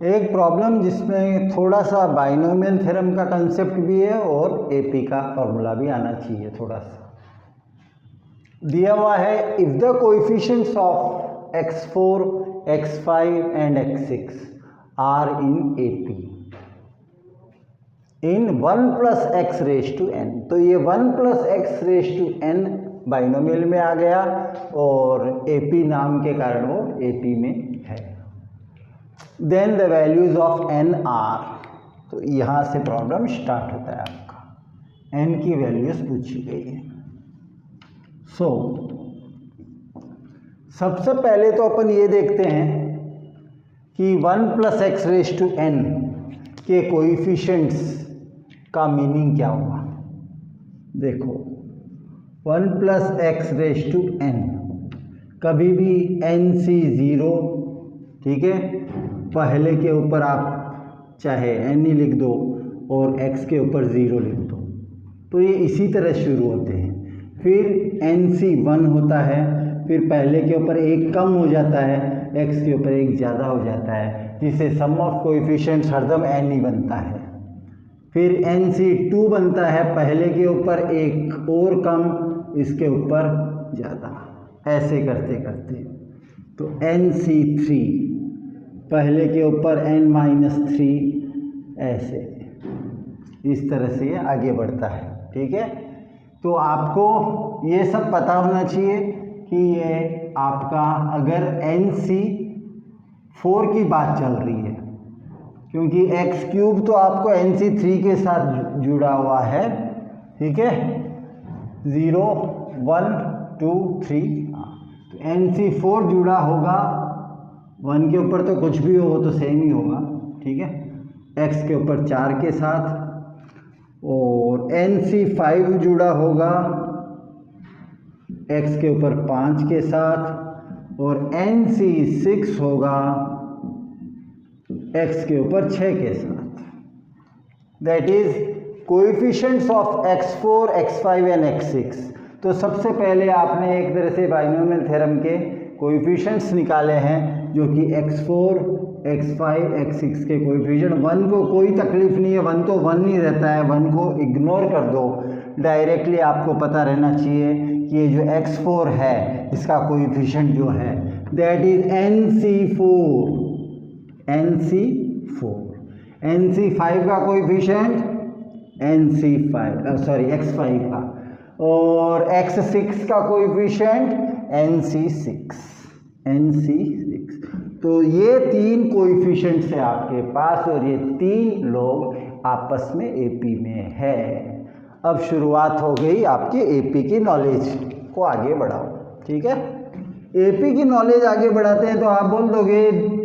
एक प्रॉब्लम जिसमें थोड़ा सा बाइनोमियल थ्योरम का कंसेप्ट भी है और एपी का फॉर्मूला भी आना चाहिए थोड़ा सा। दिया हुआ है if the coefficients of x4, x5 and x6 are in AP in 1 plus x raise to n. तो ये 1 plus x raise to n binomial में आ गया और एपी नाम के कारण वो एपी में है। Then the values of n are, तो यहाँ से प्रॉब्लम स्टार्ट होता है आपका। एन की वैल्यूज पूछी गई है। सबसे पहले तो अपन ये देखते हैं कि 1 plus x raise to n के कोएफिशिएंट्स का मीनिंग क्या हुआ। देखो 1 plus x raise to n, कभी भी एन सी ज़ीरो, ठीक है, पहले के ऊपर आप चाहे एन ही लिख दो और एक्स के ऊपर ज़ीरो लिख दो, तो ये इसी तरह शुरू होते हैं। फिर एन सी 1 होता है, फिर पहले के ऊपर एक कम हो जाता है, एक्स के ऊपर एक ज़्यादा हो जाता है, जिससे सम ऑफ कोएफिशिएंट्स हरदम एन ही बनता है। फिर एन सी 2 बनता है, पहले के ऊपर एक और कम, इसके ऊपर ज़्यादा, ऐसे करते करते। तो एन सी 3, पहले के ऊपर एन माइनस 3, ऐसे इस तरह से ये आगे बढ़ता है। ठीक है, तो आपको ये सब पता होना चाहिए कि ये आपका अगर एन सी 4 की बात चल रही है, क्योंकि एक्स क्यूब तो आपको एन सी 3 के साथ जुड़ा हुआ है। ठीक है, 0 1 2 3, तो एन सी 4 जुड़ा होगा, 1 के ऊपर तो कुछ भी हो तो सेम ही होगा। ठीक है, एक्स के ऊपर 4 के साथ, और एन सी 5 जुड़ा होगा एक्स के ऊपर 5 के साथ, और एन सी 6 होगा एक्स के ऊपर 6 के साथ। That is coefficients of x4, x5 and x6। तो सबसे पहले आपने एक तरह से बाइनोमियल थ्योरम के कोएफिशिएंट्स निकाले हैं, जो कि x4, x5, x6 के कोएफिशिएंट। 1 को कोई तकलीफ नहीं है, 1 तो 1 ही रहता है, 1 को इग्नोर कर दो। डायरेक्टली आपको पता रहना चाहिए कि ये जो x4 है इसका कोएफिशिएंट जो है दैट इज nc4, nc5 का कोएफिशिएंट x5 का, और x6 का कोएफिशिएंट nc6। तो ये 3 कोएफिशिएंट्स है आपके पास, और ये 3 लोग आपस में एपी में है। अब शुरुआत हो गई आपके एपी की नॉलेज को आगे बढ़ाओ। ठीक है, एपी की नॉलेज आगे बढ़ाते हैं तो आप बोल दोगे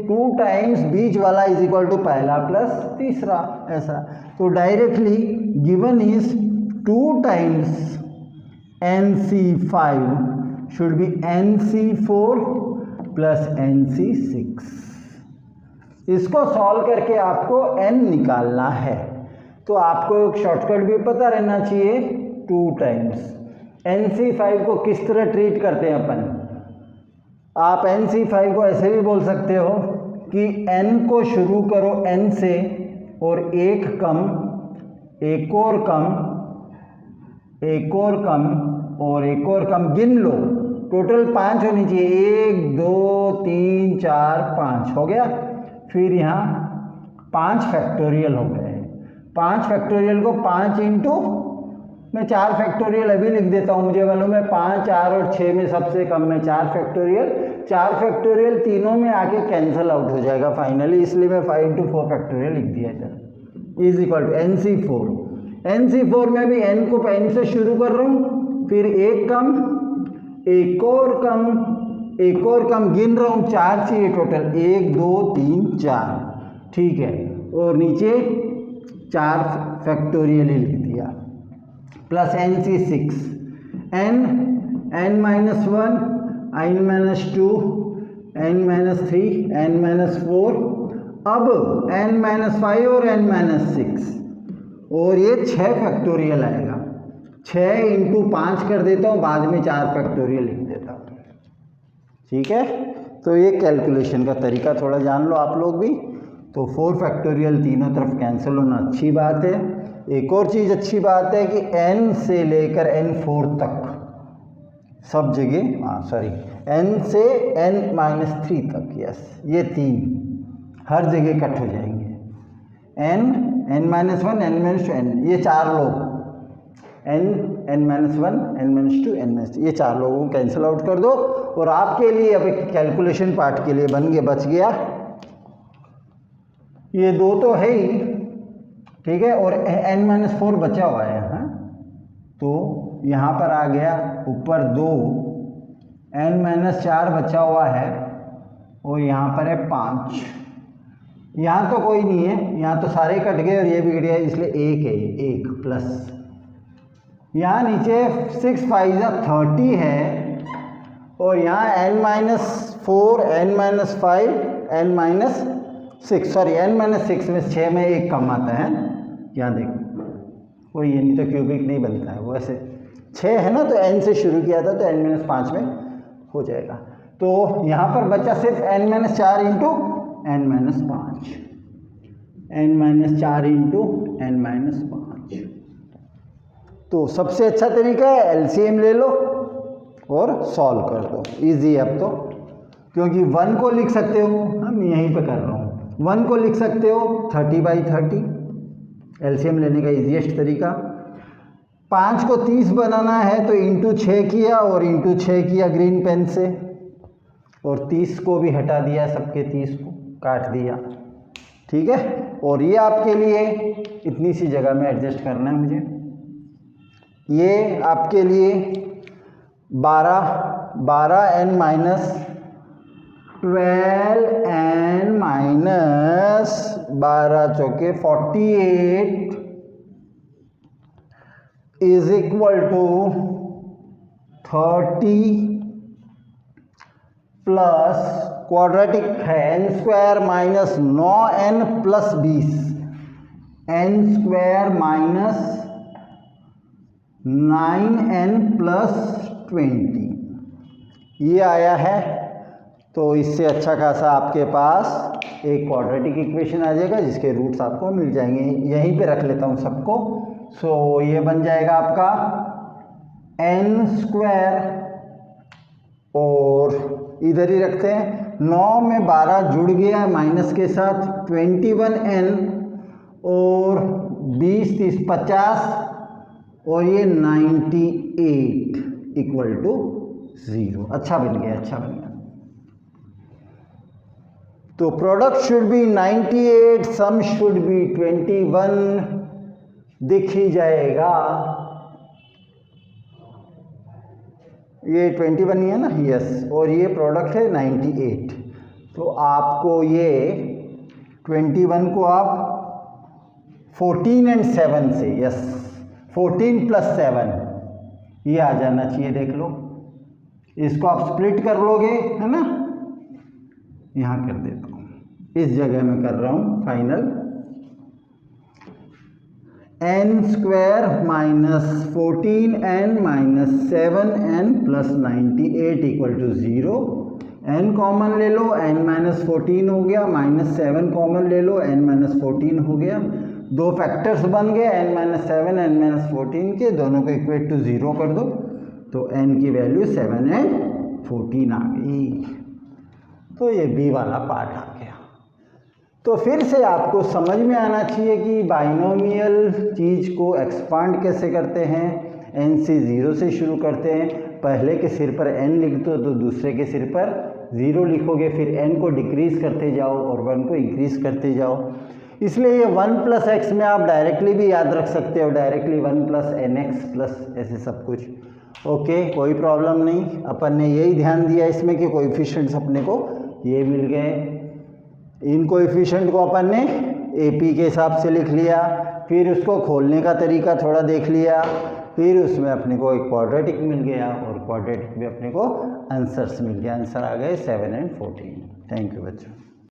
2 टाइम्स बीच वाला इज इक्वल टू पहला प्लस तीसरा, ऐसा। तो directly given is 2 times nc5 should be nc4 plus nc6। इसको सॉल्व करके आपको n निकालना है, तो आपको एक शॉर्टकट भी पता रहना चाहिए। 2 टाइम्स nc5 को किस तरह ट्रीट करते हैं अपन, आप nc5 को ऐसे भी बोल सकते हो कि n को शुरू करो n से, और एक कम, एक और कम, एक और कम, और एक और कम गिन लो। टोटल 5 होनी चाहिए, 1 2 3 4 5 हो गया। फिर यहाँ 5 फैक्टोरियल हो गए। 5 फैक्टोरियल को 5 इंटू, मैं 4 फैक्टोरियल अभी लिख देता हूँ, मुझे मालूम है 5, 4 और 6 में सबसे कम में 4 फैक्टोरियल। 4 फैक्टोरियल तीनों में आके कैंसिल आउट हो जाएगा फाइनली, इसलिए मैं 5 इंटू 4 फैक्टोरियल लिख दिया इधर, is equal to nc4। nc4 में भी n को n से शुरू कर रहा हूँ, फिर एक कम, एक और कम, एक और कम, गिन रहा हूँ 4 चाहिए टोटल, 1 2 3 4। ठीक है, और नीचे 4 फैक्टोरियल ही लिख दिया, plus nc6, n minus 1, n minus 2, n minus 3, n minus 4, अब n माइनस 5 और n माइनस 6, और ये 6 फैक्टोरियल आएगा। 6 इंटू 5 कर देता हूँ, बाद में 4 फैक्टोरियल लिख देता हूँ। ठीक है, तो ये कैलकुलेशन का तरीका थोड़ा जान लो आप लोग भी। तो 4 फैक्टोरियल तीनों तरफ कैंसिल होना अच्छी बात है। एक और चीज़ अच्छी बात है कि n से लेकर n4 तक सब जगह n से n-3 तक, यस, ये 3 हर जगह कट हो जाएंगे। n, n-1, n-2, n, ये 4 लोग n, n-1, n-2, n-3, ये 4 लोगों को कैंसिल आउट कर दो और आपके लिए अब एक कैलकुलेशन पार्ट के लिए बच गया ये 2 तो है ही, ठीक है, और n-4 बचा हुआ है। हाँ, तो यहाँ पर आ गया ऊपर 2, n-4 बचा हुआ है और यहाँ पर है 5। यहाँ तो कोई नहीं है, यहाँ तो सारे कट गए और ये भी कट गया, इसलिए 1 है, 1 प्लस यहाँ नीचे 6 5 30 है और यहाँ n-4, n-5, n-6 में 6 में 1 कम आता है। यहाँ देखो कोई ये नहीं तो क्यूबिक नहीं बनता है, वो ऐसे 6 है ना, तो n से शुरू किया था तो n-5 में हो जाएगा। तो यहाँ पर बचा सिर्फ n-4 into n-5, n-4 into n-5। तो सबसे अच्छा तरीका है एलसीएम ले लो और सॉल्व कर दो, इजी है अब तो, क्योंकि 1 को लिख सकते हो, हम यहीं पे कर रहा हूँ, 1 को लिख सकते हो 30/30, एलसीएम लेने का इजीएस्ट तरीका। 5 को 30 बनाना है तो इंटू 6 किया और इंटू 6 किया ग्रीन पेन से, और 30 को भी हटा दिया, सबके 30 को काट दिया, ठीक है। और ये आपके लिए इतनी सी जगह में एडजस्ट करना है मुझे, ये आपके लिए 12n-12n-12 चौके 48 is equal to 30 plus quadratic है n² minus 9n plus 20, n² -9n plus 20, ये आया है। तो इससे अच्छा खासा आपके पास एक क्वाड्रेटिक इक्वेशन आ जाएगा जिसके रूट्स आपको मिल जाएंगे। यहीं पे रख लेता हूँ सबको। सो ये बन जाएगा आपका n² और इधर ही रखते हैं, 9 में 12 जुड़ गया माइनस के साथ, 21n और 20 30 50 और ये 98 इक्वल टू 0। अच्छा बन गया, अच्छा बन गया। तो product should be 98, sum should be 21, दिख ही जाएगा। ये 21 ही है ना, यस, और ये प्रोडक्ट है 98। तो आपको ये 21 को आप 14 and 7 से, यस, 14 + 7 ये आ जाना चाहिए, देख लो। इसको आप स्प्लिट कर लोगे, है ना, यहाँ कर देता हूँ, इस जगह में कर रहा हूँ final. n² minus 14n minus 7n plus 98 equal to 0। n common ले लो, n-14 हो गया, -7 कॉमन ले लो, n-14 हो गया। दो फैक्टर्स बन गए n-7 n-14 के, दोनों को इक्वेट टू 0 कर दो तो n की वैल्यू 7 and 14 आ गई। तो ये b वाला पार्ट आ गया। तो फिर से आपको समझ में आना चाहिए कि बाइनोमियल चीज़ को एक्सपांड कैसे करते हैं। n से 0 से शुरू करते हैं, पहले के सिर पर n लिख दो तो दूसरे के सिर पर 0 लिखोगे, फिर n को डिक्रीज़ करते जाओ और 1 को इंक्रीज़ करते जाओ। इसलिए ये 1 + x में आप डायरेक्टली भी याद रख सकते हो, डायरेक्टली 1 + nx प्लस ऐसे सब कुछ। ओके, कोई प्रॉब्लम नहीं। अपन ने यही ध्यान दिया इसमें कि कोएफिशिएंट्स अपने को ये मिल गए, इन कोएफिशिएंट को अपन ने AP के हिसाब से लिख लिया, फिर उसको खोलने का तरीका थोड़ा देख लिया, फिर उसमें अपने को एक क्वाड्रेटिक मिल गया और क्वाड्रेटिक में अपने को आंसर्स मिल गया। आंसर आ गए 7 and 14। थैंक यू बच्चों।